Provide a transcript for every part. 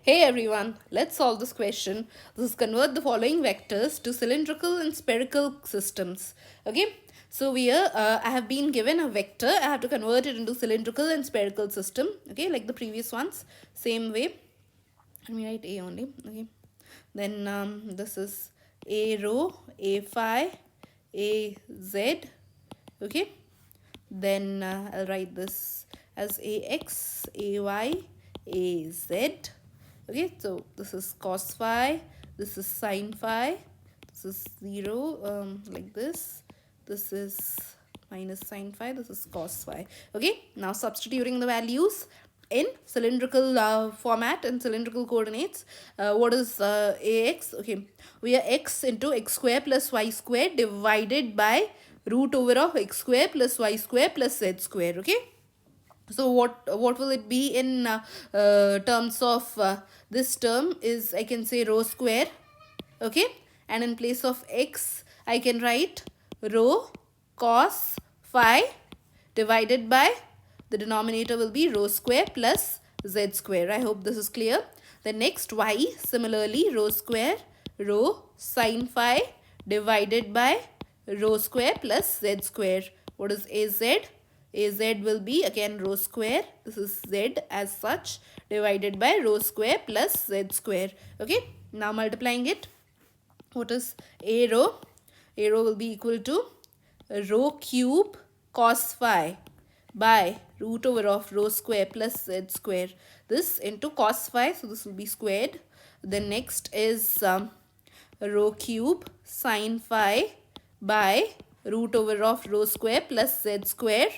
Hey everyone, let's solve this question. This is convert the following vectors to cylindrical and spherical systems. Okay, so I have been given a vector. I have to convert it into cylindrical and spherical system. Okay, like the previous ones, same way. Let me write A only. Okay, then this is A rho, A phi, A z. Okay, then I'll write this as ax, ay, az. Okay, so this is cos phi, this is sin phi, this is 0, like this is minus sin phi, this is cos phi. Okay, now substituting the values in cylindrical format and cylindrical coordinates. What is ax? Okay, we are x into x square plus y square divided by root over of x square plus y square plus z square. Okay, so what will it be in terms of this term is, I can say, rho square. Okay, and in place of x I can write rho cos phi divided by, the denominator will be rho square plus z square. I hope this is clear. The next y, similarly rho square rho sin phi divided by rho square plus z square. What is az? Az will be again rho square, this is z as such, divided by rho square plus z square. Okay, now multiplying it, what is a rho? A rho will be equal to rho cube cos phi by root over of rho square plus z square. This into cos phi, so this will be squared. Then next is rho cube sin phi by root over of rho square plus z square,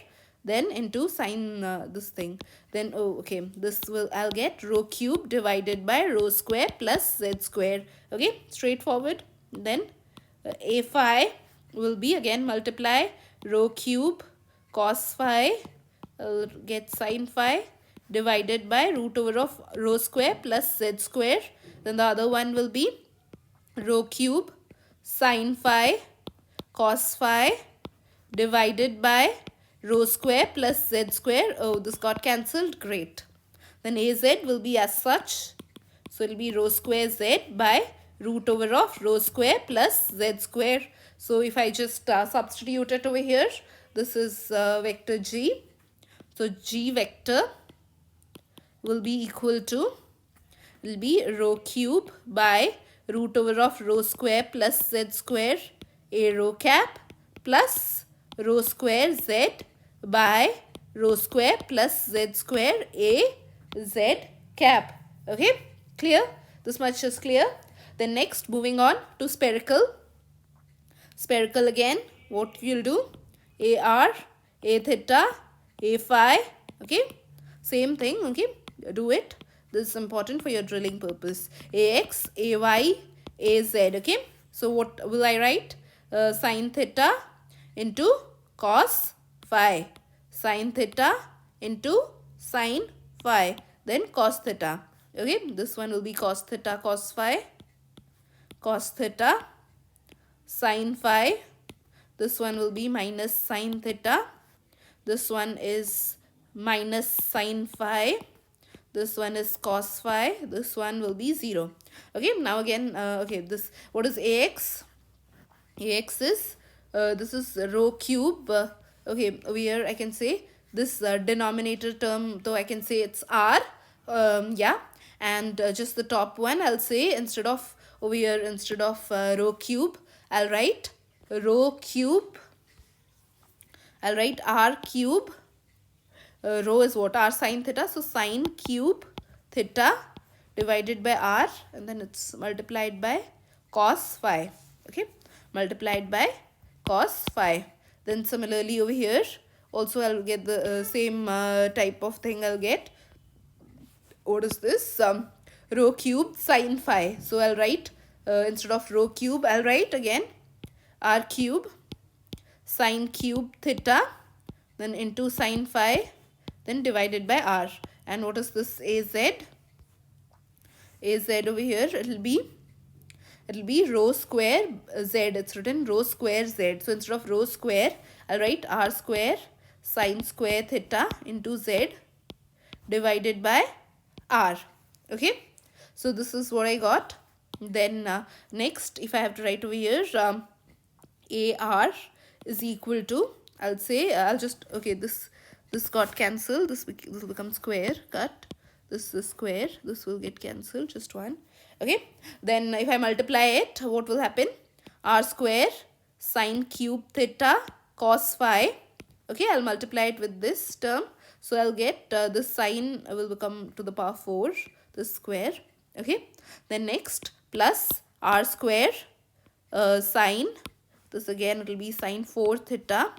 then into sin this thing. Then okay, this will, I'll get rho cube divided by rho square plus z square. Okay, straightforward. Then a phi will be again multiply rho cube cos phi, get sin phi divided by root over of rho square plus z square. Then the other one will be rho cube sin phi cos phi divided by rho square plus z square. Oh, this got cancelled. Great. Then az will be as such. So it will be rho square z by root over of rho square plus z square. So if I just substitute it over here, this is vector g. So g vector will be equal to, will be rho cube by root over of rho square plus z square a rho cap plus rho square z by rho square plus z square a z cap. Okay, clear? This much is clear. Then next, moving on to spherical. Spherical again, what you'll do? AR, A theta, A phi. Okay, same thing. Okay, do it. This is important for your drilling purpose. AX, AY, AZ. Okay, so what will I write? Sin theta into cos phi. Sin theta into sin phi. Then cos theta. Okay, this one will be cos theta cos phi. Cos theta sin phi. This one will be minus sin theta. This one is minus sin phi. This one is cos phi. This one will be 0. Okay, now again, okay, this, what is AX? AX is, this is rho cube. Okay, here I can say this denominator term, though I can say it's R. Yeah, and just the top one, I'll say instead of, over here, instead of rho cube, I'll write rho cube. I'll write R cube. Rho is what? R sin theta. So sin cube theta divided by R, and then it's multiplied by cos phi. Okay, multiplied by cos phi. Then similarly over here also I'll get the same type of thing. I'll get, what is this? Rho cube sin phi. So I'll write instead of rho cube, I'll write again R cube sin cube theta, then into sin phi, then divided by R. And what is this? AZ. AZ over here, it'll be rho square z. It's written rho square z. So instead of rho square, I'll write R square sin square theta into z divided by R. Okay, So this is what I got. Then next, if I have to write over here, AR is equal to, I'll say, I'll just, okay, this got cancelled, this will become square, cut, this is square, this will get cancelled, just one. Okay, then if I multiply it, what will happen? R square sine cube theta cos phi. Okay, I'll multiply it with this term, so I'll get this sine will become to the power 4, this square. Okay, then next plus R square sine, this again it will be sine 4 theta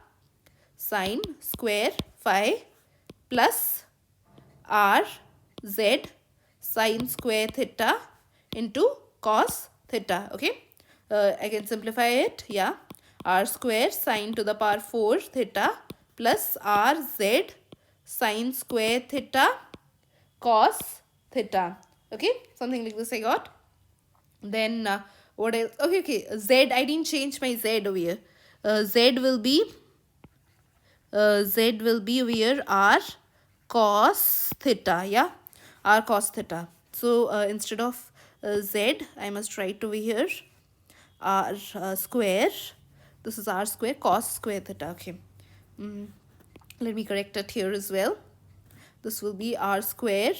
sine square phi plus R z sine square theta into cos theta. Okay, I can simplify it. Yeah, R square sine to the power 4 theta plus R z sine square theta cos theta. Okay, something like this I got. Then what else? Okay, z, I didn't change my z over here. Z will be over here R cos theta. Yeah, R cos theta. So instead of z, I must write over here R square. This is R square cos square theta. Okay, let me correct it here as well. This will be R square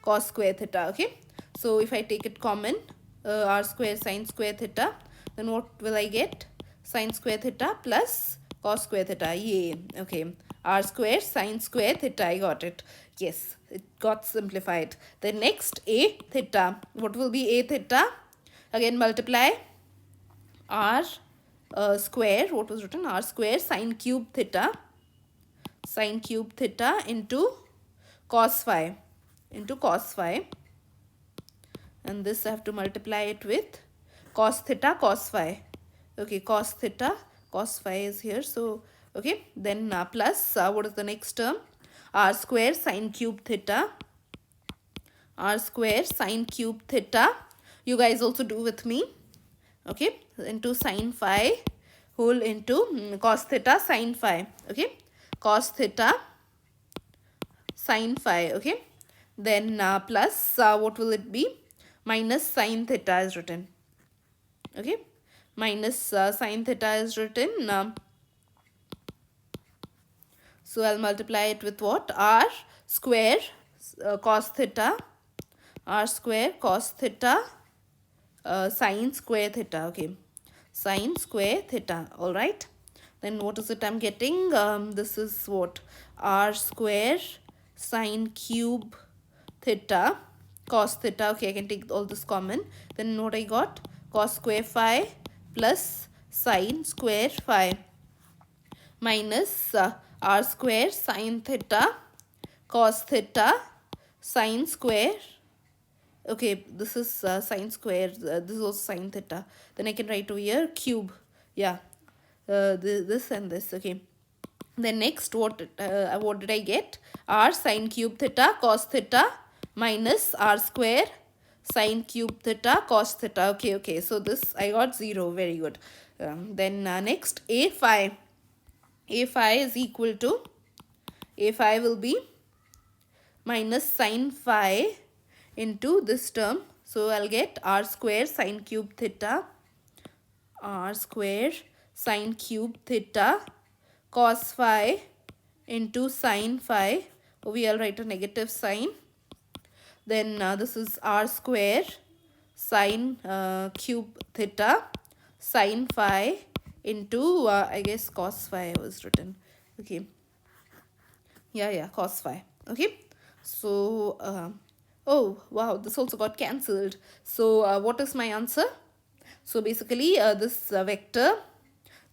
cos square theta. Okay, so if I take it common, R square sine square theta, then what will I get? Sine square theta plus cos square theta. Yay. Okay, R square sine square theta, I got it. Yes, it got simplified. Then next, A theta. What will be A theta? Again multiply R square, what was written? R square sine cube theta into cos phi, and this I have to multiply it with cos theta cos phi. Okay, cos theta cos phi is here. So okay, then plus what is the next term? R square sine cube theta. You guys also do with me. Okay, into sine phi whole into cos theta sine phi. Okay, cos theta sine phi. Okay, then plus what will it be? Minus sine theta is written. Okay, minus sine theta is written. So I'll multiply it with what? R square cos theta, R square cos theta sine square theta. Okay, sine square theta. All right, then what is it I'm getting? This is what? R square sine cube theta cos theta. Okay, I can take all this common. Then what I got? Cos square phi plus sine square phi minus R square sine theta cos theta sine square. Okay, this is sine square, this is also sine theta. Then I can write over here cube. Yeah, this and this. Okay, then next what did I get? R sine cube theta cos theta minus R square sine cube theta cos theta. Okay, so this I got 0. Very good. Then next A phi is equal to, A phi will be minus sine phi into this term. So I'll get R square sine cube theta, R square sine cube theta cos phi into sine phi. I'll write a negative sign. Then this is R square sine cube theta sine phi into I guess cos phi was written. Okay, yeah, cos phi. Okay, so oh wow, this also got cancelled. So what is my answer? So basically this vector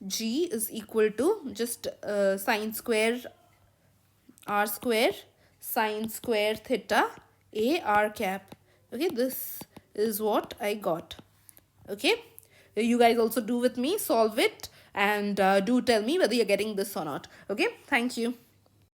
G is equal to just sine square R square sine square theta A R cap. Okay, this is what I got. Okay, you guys also do with me, solve it, and do tell me whether you're getting this or not. Okay, thank you.